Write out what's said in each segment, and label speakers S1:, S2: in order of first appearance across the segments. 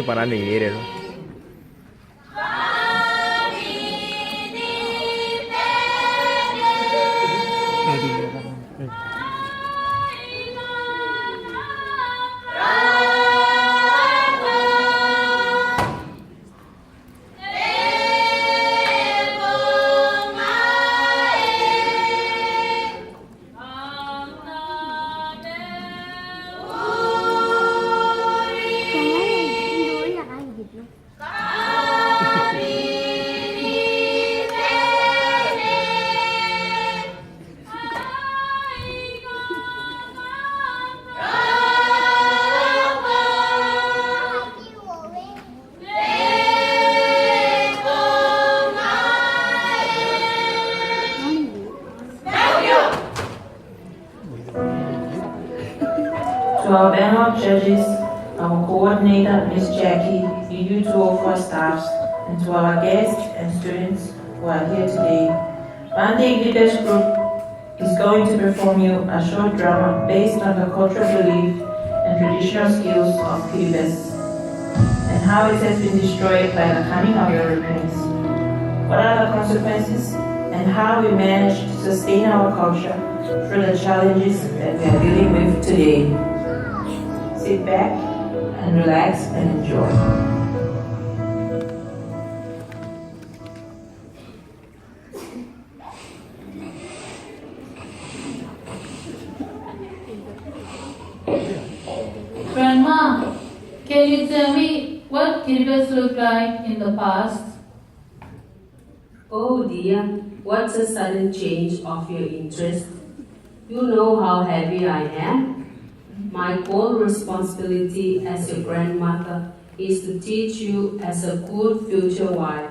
S1: Para ni eso.
S2: To our panel of judges, our coordinator, Ms. Jackie, UU204 staffs, and to our guests and students who are here today, Bande Leaders Group is going to perform you a short drama based on the cultural belief and traditional skills of Kiribati and how it has been destroyed by the coming of Europeans. What are the consequences and how we manage to sustain our culture through the challenges that we are dealing with today. Sit back and relax and enjoy.
S3: Grandma, can you tell me what Kiribati looked like in the past?
S4: Oh dear, what's a sudden change of your interest? You know how heavy I am. My core responsibility as your grandmother is to teach you as a good future wife.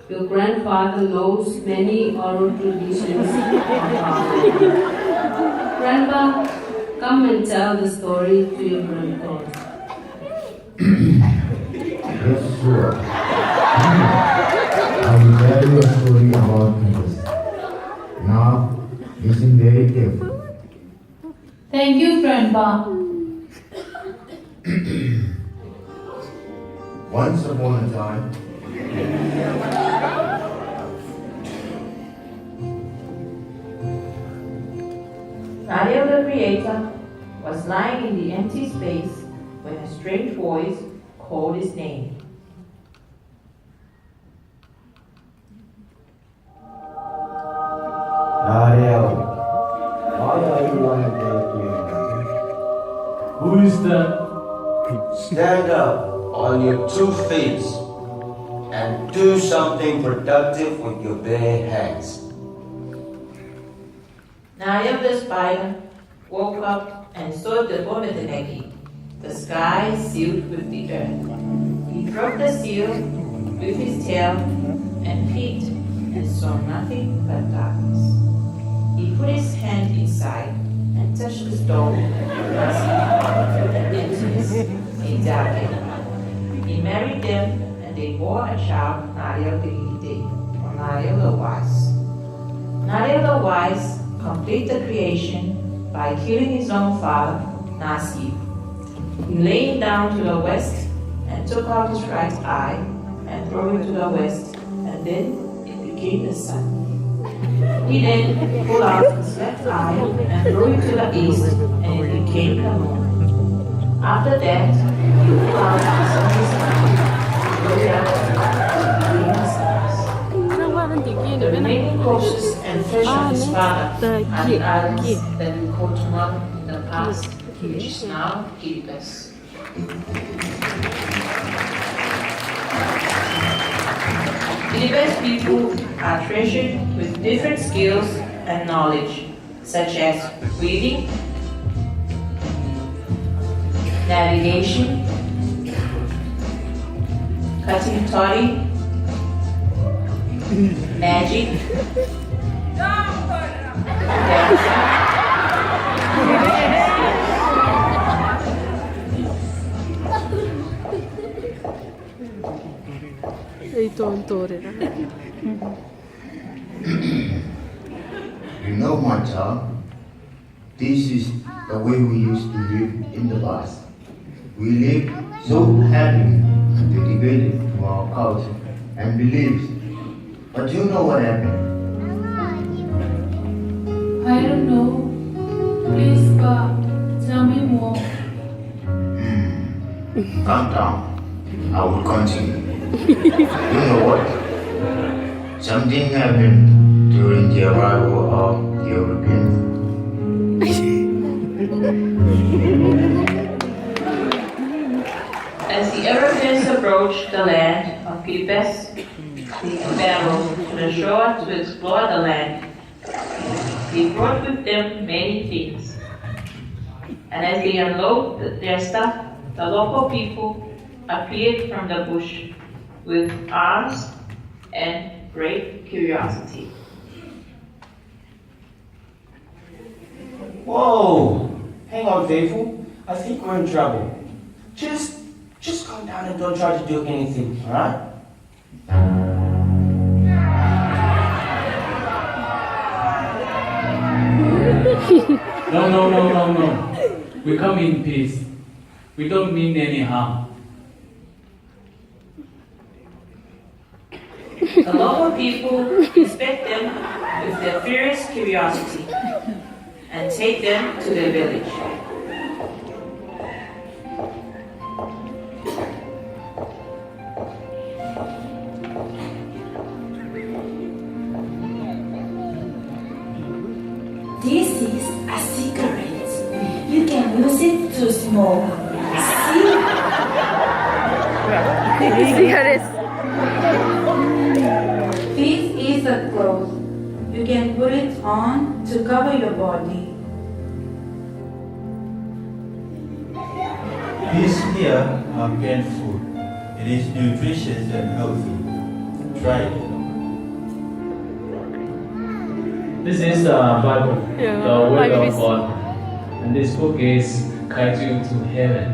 S4: Your grandfather knows many oral traditions of our family. Grandpa, come and tell the story to your grandfather.
S5: Yes, sure. I will tell you a story about this. Now, listen very carefully.
S3: Thank you, Grandpa.
S5: Once upon a time,
S2: Ariel the Creator was lying in the empty space when a strange voice called his name.
S5: Ariel, why are you lying there playing?
S6: Who is that?
S7: Stand up on your 2 feet and do something productive with your bare hands.
S2: Ariel the spider woke up and saw the Bometanegi, the sky sealed with the earth. He broke the seal with his tail and peeked and saw nothing but darkness. He put his hand inside and touched the stone and emptiness in darkened. He married them and they bore a child, Nariel the Gide, or Nariel the Wise. Nariel the Wise completed the creation by killing his own father, Nasib. He lay down to the west and took out his right eye and threw it to the west, and then it became the sun. He then pulled out his left eye and threw it to the east, and it became the moon. After that, he pulled out his other eye and threw it out, and it became the stars. The remaining courses and fish of his father are the islands that we called Tumal in the past, which is now Kiribati. Kiribati people are treasured with different skills and knowledge, such as reading, navigation, cutting toddy, magic,
S5: you know, my child, this is the way we used to live in the past. We lived so happily. They debated to our culture and beliefs. But you know what happened?
S3: I don't know. Please, Pa, tell me more.
S5: Calm down. I will continue. You know what? Something happened during the arrival of the Europeans.
S2: As the Europeans approached the land of Kiribati, they traveled to the shore to explore the land. They brought with them many things. And as they unloaded their stuff, the local people appeared from the bush with arms and great curiosity.
S7: Whoa! Hang on, faithful. I think we're in trouble. Just calm down and don't try to do anything, alright?
S6: No. We come in peace. We don't mean any harm.
S2: The local people inspect them with their fierce curiosity and take them to their village.
S1: This is a cigarette. You can use it to smoke.
S8: This is a cloth. You can put it on to cover your body.
S9: These here are canned food. It is nutritious and healthy. Try it.
S6: This is the Bible, the Word of God. And this book is guide you to heaven.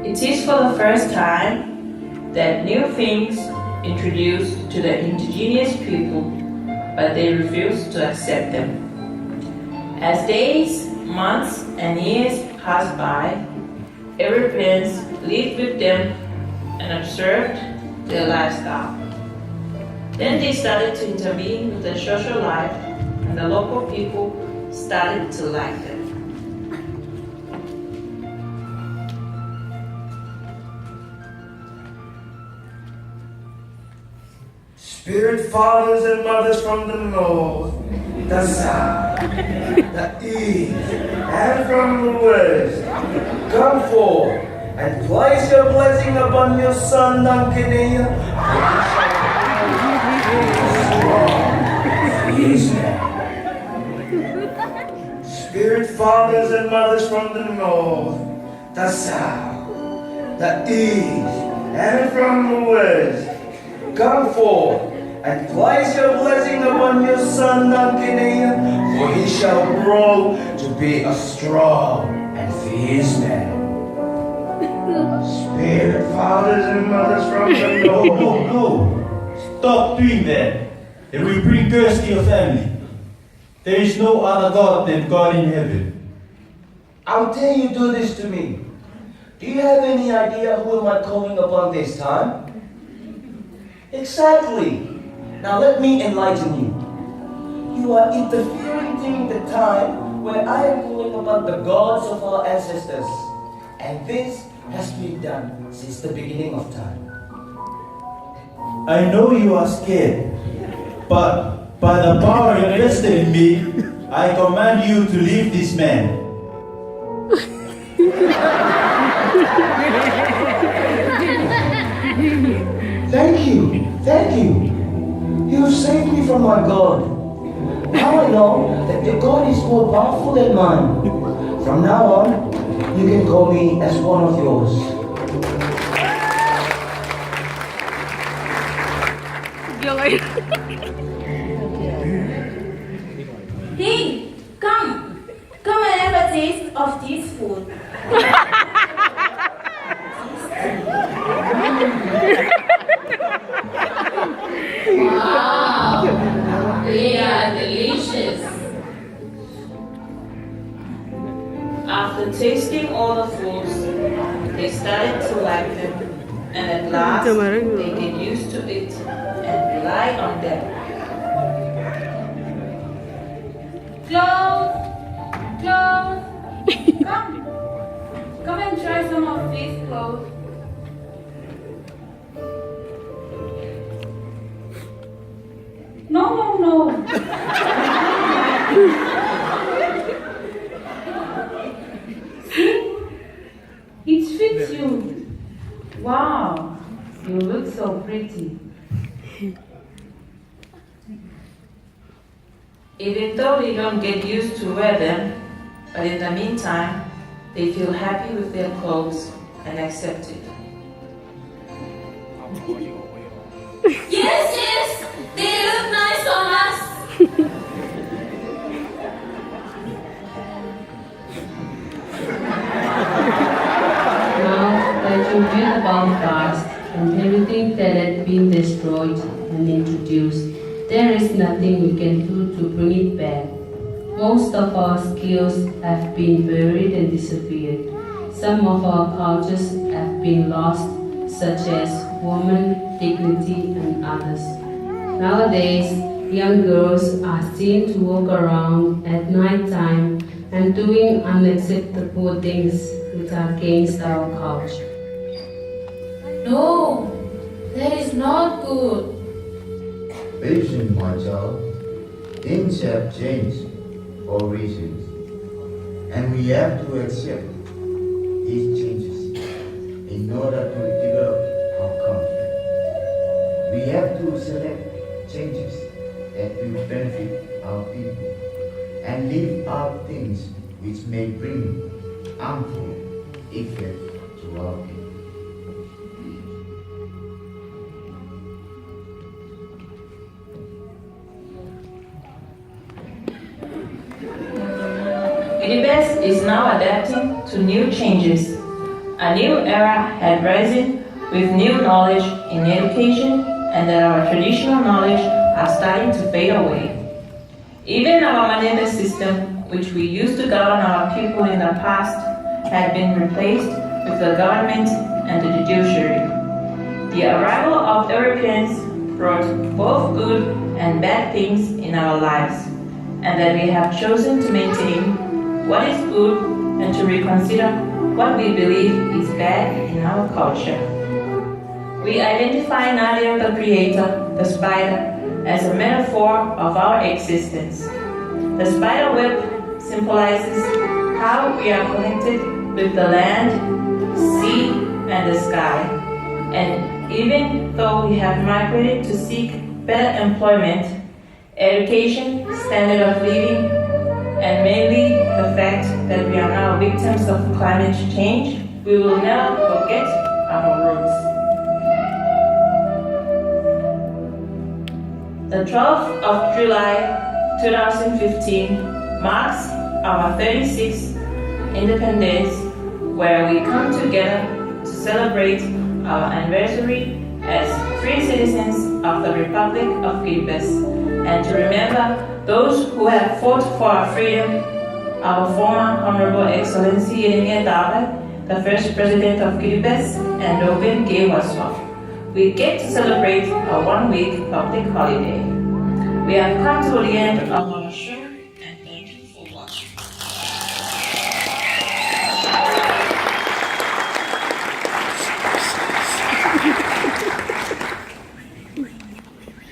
S2: It is for the first time that new things introduced to the indigenous people, but they refuse to accept them. As days, months, and years passed by, Europeans lived with them and observed their lifestyle. Then they started to intervene with their social life, and the local people started to like them.
S7: Spirit fathers and mothers from the north, the south, the east, and from the west, come forth and place your blessing upon your son, Nankinea. Spirit fathers and mothers from the north, the south, the east, and from the west, come forth and place your blessing upon your son, Nankinea, for he shall grow to be a strong and fierce man. Spirit fathers and mothers from the north.
S9: No. Stop doing that. It will bring curse to your family. There is no other God than God in heaven.
S7: How dare you do this to me? Do you have any idea who am I calling upon this time? Exactly. Now let me enlighten you. You are interfering during the time where I am calling upon the gods of our ancestors. And this has been done since the beginning of time.
S9: I know you are scared, but by the power invested in me, I command you to leave this man.
S7: Thank you. You have saved me from my God. Now I know that your God is more powerful than mine. From now on, you can call me as one of yours.
S8: Hey, come and have a taste of this food.
S3: Wow, they are delicious.
S2: After tasting all the foods, they started to like them, and at last they get used to it and rely on them.
S8: Clothes! Clothes! Come and try some of these clothes. No. See? It fits you. Wow, you look so pretty.
S2: Even though they don't get used to wear them, but in the meantime, they feel happy with their clothes and accept it.
S1: Yes, they look nice on us.
S4: Now that you've read about past and everything that had been destroyed and introduced, there is nothing we can do to bring it back. Most of our skills have been buried and disappeared. Some of our cultures have been lost, such as woman, dignity, and others. Nowadays, young girls are seen to walk around at night time and doing unacceptable things which are against our culture.
S3: No, that is not good.
S5: Patience, my child. Things have changed for reasons, and we have to accept these changes in order to develop our country. We have to select changes that will benefit our people and leave out things which may bring harmful effect to our people.
S2: Kiribati is now adapting to new changes. A new era had risen with new knowledge in education, and that our traditional knowledge are starting to fade away. Even our management system, which we used to govern our people in the past, had been replaced with the government and the judiciary. The arrival of Europeans brought both good and bad things in our lives, and that we have chosen to maintain what is good and to reconsider what we believe is bad in our culture. We identify Nadia the Creator, the spider, as a metaphor of our existence. The spider web symbolizes how we are connected with the land, sea, and the sky. And even though we have migrated to seek better employment, education, standard of living, and mainly the fact that we are now victims of climate change, we will never forget our roots. The 12th of July 2015 marks our 36th independence, where we come together to celebrate our anniversary as free citizens of the Republic of Kiribati, and to remember those who have fought for our freedom, our former Honorable Excellency T.I.A, the first President of Kiribati, and Robin G. Waswap. We get to celebrate a one-week public holiday. We have come to the end of our show.